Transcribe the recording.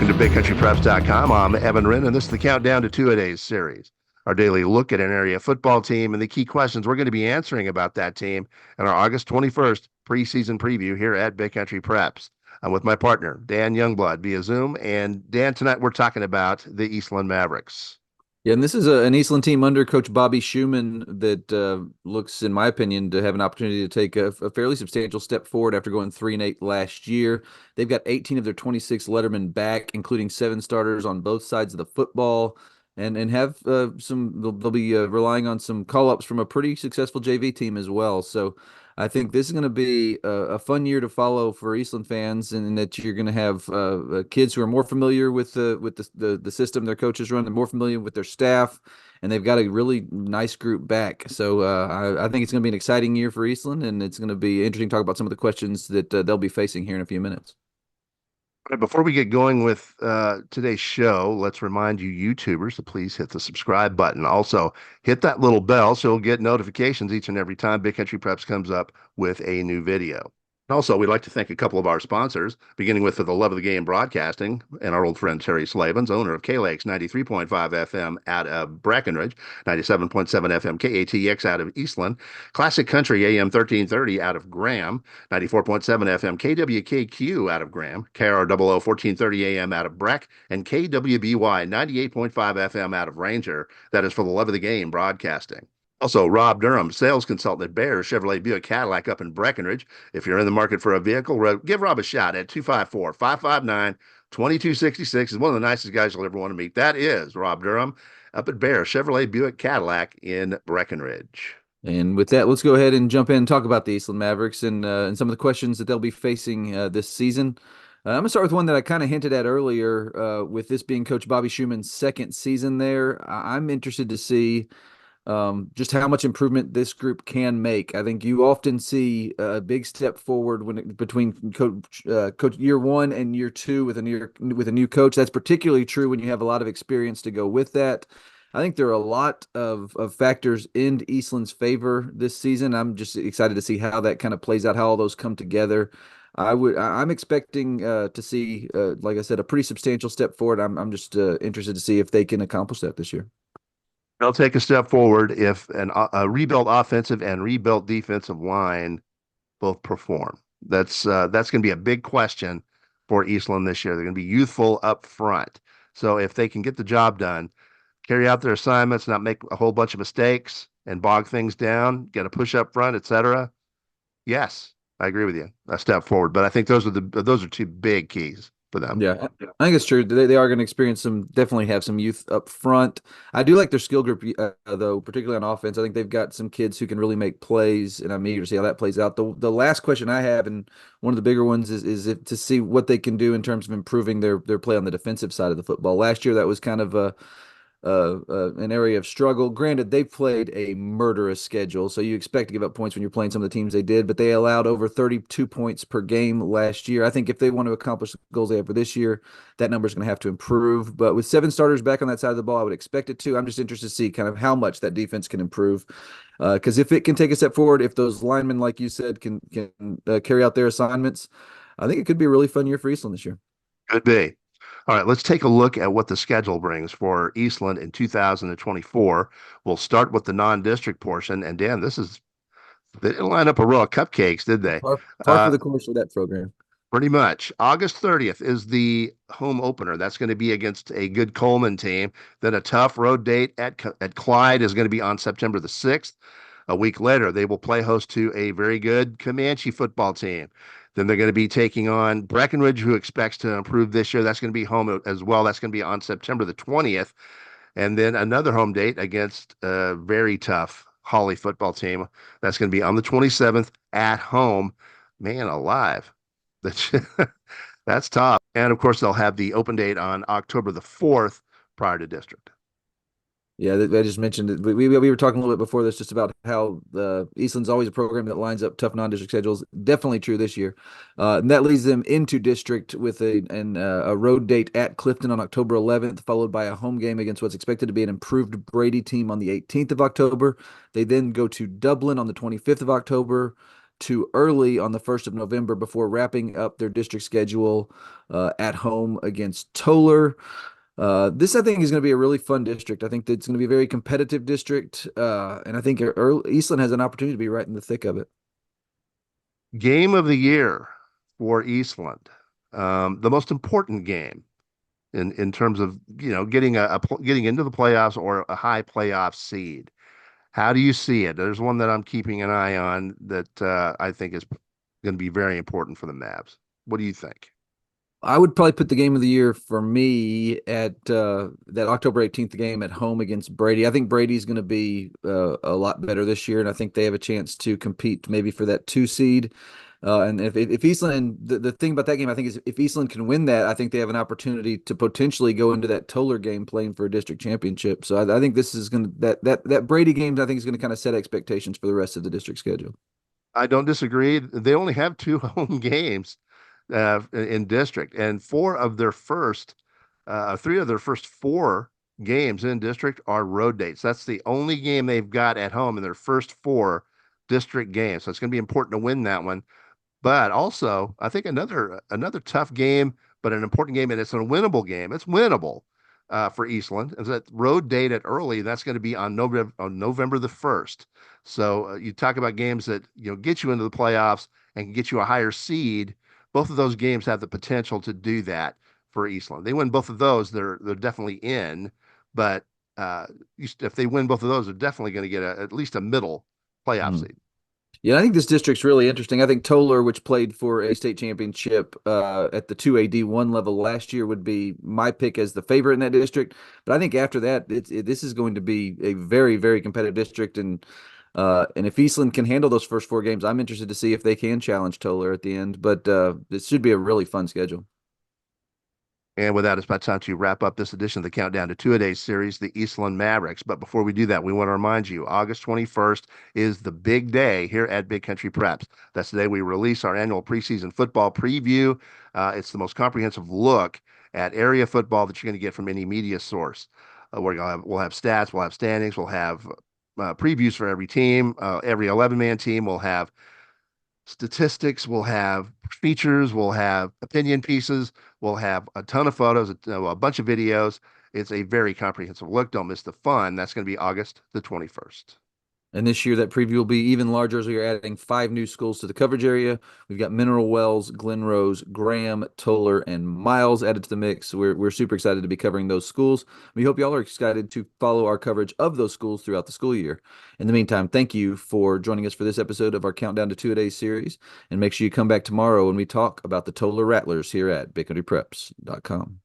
Welcome to BigCountryPreps.com. I'm Evan Wren, and this is the Countdown to Two-A-Days series, our daily look at an area football team and the key questions we're going to be answering about that team in our August 21st preseason preview here at Big Country Preps. I'm with my partner, Dan Youngblood, via Zoom. And Dan, tonight we're talking about the Eastland Mavericks. Yeah, and this is an Eastland team under Coach Bobby Schumann that looks, in my opinion, to have an opportunity to take a fairly substantial step forward after going 3-8 last year. They've got 18 of their 26 lettermen back, including 7 starters on both sides of the football, and have they'll be relying on some call-ups from a pretty successful JV team as well. So I think this is going to be a fun year to follow for Eastland fans, and that you're going to have kids who are more familiar with the system their coaches run, and more familiar with their staff, and they've got a really nice group back. So I think it's going to be an exciting year for Eastland, and it's going to be interesting to talk about some of the questions that they'll be facing here in a few minutes. Before we get going with today's show, let's remind you YouTubers to please hit the subscribe button. Also, hit that little bell so you'll get notifications each and every time Big Country Preps comes up with a new video. Also, we'd like to thank a couple of our sponsors, beginning with For the Love of the Game Broadcasting and our old friend Terry Slavens, owner of KLAX 93.5 FM out of Breckenridge, 97.7 FM KATX out of Eastland, Classic Country AM 1330 out of Graham, 94.7 FM KWKQ out of Graham, KROO 1430 AM out of Breck, and KWBY 98.5 FM out of Ranger. That is For the Love of the Game Broadcasting. Also, Rob Durham, sales consultant at Bear Chevrolet Buick Cadillac up in Breckenridge. If you're in the market for a vehicle, give Rob a shot at 254-559-2266. He's one of the nicest guys you'll ever want to meet. That is Rob Durham up at Bear Chevrolet Buick Cadillac in Breckenridge. And with that, let's go ahead and jump in and talk about the Eastland Mavericks and some of the questions that they'll be facing this season. I'm going to start with one that I kind of hinted at earlier, with this being Coach Bobby Schumann's second season there. I'm interested to see just how much improvement this group can make. I think you often see a big step forward between coach year one and year two with a new coach. That's particularly true when you have a lot of experience to go with that. I think there are a lot of factors in Eastland's favor this season. I'm just excited to see how that kind of plays out, how all those come together. I'm expecting to see, like I said, a pretty substantial step forward. I'm just interested to see if they can accomplish that this year. They'll take a step forward if a rebuilt offensive and rebuilt defensive line both perform. That's going to be a big question for Eastland this year. They're going to be youthful up front. So if they can get the job done, carry out their assignments, not make a whole bunch of mistakes and bog things down, get a push up front, etc. Yes, I agree with you. A step forward. But I think those are two big keys for them. Yeah, I think it's true. They are going to definitely have some youth up front. I do like their skill group, though, particularly on offense. I think they've got some kids who can really make plays, and I'm eager to see how that plays out. The last question I have, and one of the bigger ones, is to see what they can do in terms of improving their play on the defensive side of the football. Last year, that was kind of an area of struggle. Granted, they played a murderous schedule, so you expect to give up points when you're playing some of the teams they did, but they allowed over 32 points per game last year. I think if they want to accomplish the goals they have for this year, that number is going to have to improve. But with 7 starters back on that side of the ball, I would expect it to. I'm just interested to see kind of how much that defense can improve. Because if it can take a step forward, if those linemen, like you said, can carry out their assignments, I think it could be a really fun year for Eastland this year. Could be. All right, let's take a look at what the schedule brings for Eastland in 2024. We'll start with the non-district portion. And Dan, they didn't line up a row of cupcakes, did they? Par for the course of that program. Pretty much. August 30th is the home opener. That's going to be against a good Coleman team. Then a tough road date at Clyde is going to be on September the 6th. A week later, they will play host to a very good Comanche football team. Then they're going to be taking on Breckenridge, who expects to improve this year. That's going to be home as well. That's going to be on September the 20th. And then another home date against a very tough Holly football team. That's going to be on the 27th at home. Man alive. That's tough. And, of course, they'll have the open date on October the 4th prior to district. Yeah, I just mentioned it. We were talking a little bit before this just about how Eastland's always a program that lines up tough non-district schedules. Definitely true this year. And that leads them into district with a road date at Clifton on October 11th, followed by a home game against what's expected to be an improved Brady team on the 18th of October. They then go to Dublin on the 25th of October, too early on the 1st of November before wrapping up their district schedule at home against Tolar. This, I think, is going to be a really fun district. I think that it's going to be a very competitive district, and I think Eastland has an opportunity to be right in the thick of it. Game of the year for Eastland. The most important game in terms of getting getting into the playoffs or a high playoff seed. How do you see it? There's one that I'm keeping an eye on that I think is going to be very important for the Mavs. What do you think? I would probably put the game of the year for me at that October 18th game at home against Brady. I think Brady's going to be a lot better this year, and I think they have a chance to compete maybe for that 2 seed. And if Eastland, the thing about that game, I think, is if Eastland can win that, I think they have an opportunity to potentially go into that Tolar game playing for a district championship. So I think this is going to that Brady game, I think, is going to kind of set expectations for the rest of the district schedule. I don't disagree. They only have two home games in district, and three of their first four games in district are road dates. That's the only game they've got at home in their first four district games. So it's going to be important to win that one. But also, I think another tough game, but an important game, and it's a winnable game. It's winnable for Eastland. Is that road date at early? That's going to be on November the 1st. So you talk about games that get you into the playoffs and can get you a higher seed. Both of those games have the potential to do that for Eastland. They win both of those, they're definitely in. But if they win both of those, they're definitely going to get at least a middle playoff Mm. seed. Yeah, I think this district's really interesting. I think Tolar, which played for a state championship at the 2AD1 level last year, would be my pick as the favorite in that district. But I think after that, this is going to be a very, very competitive district. And if Eastland can handle those first four games, I'm interested to see if they can challenge Tolar at the end. But this should be a really fun schedule. And with that, it's about time to wrap up this edition of the Countdown to Two-A-Days series, the Eastland Mavericks. But before we do that, we want to remind you, August 21st is the big day here at Big Country Preps. That's the day we release our annual preseason football preview. It's the most comprehensive look at area football that you're going to get from any media source. We'll have stats, we'll have standings, we'll have previews for every team. Every 11-man team will have statistics, we'll have features, we'll have opinion pieces, we'll have a ton of photos, a bunch of videos. It's a very comprehensive look. Don't miss the fun. That's going to be August the 21st. And this year, that preview will be even larger as we are adding 5 new schools to the coverage area. We've got Mineral Wells, Glen Rose, Graham, Tolar, and Miles added to the mix. We're super excited to be covering those schools. We hope y'all are excited to follow our coverage of those schools throughout the school year. In the meantime, thank you for joining us for this episode of our Countdown to Two-A-Days series. And make sure you come back tomorrow when we talk about the Tolar Rattlers here at BigCountryPreps.com.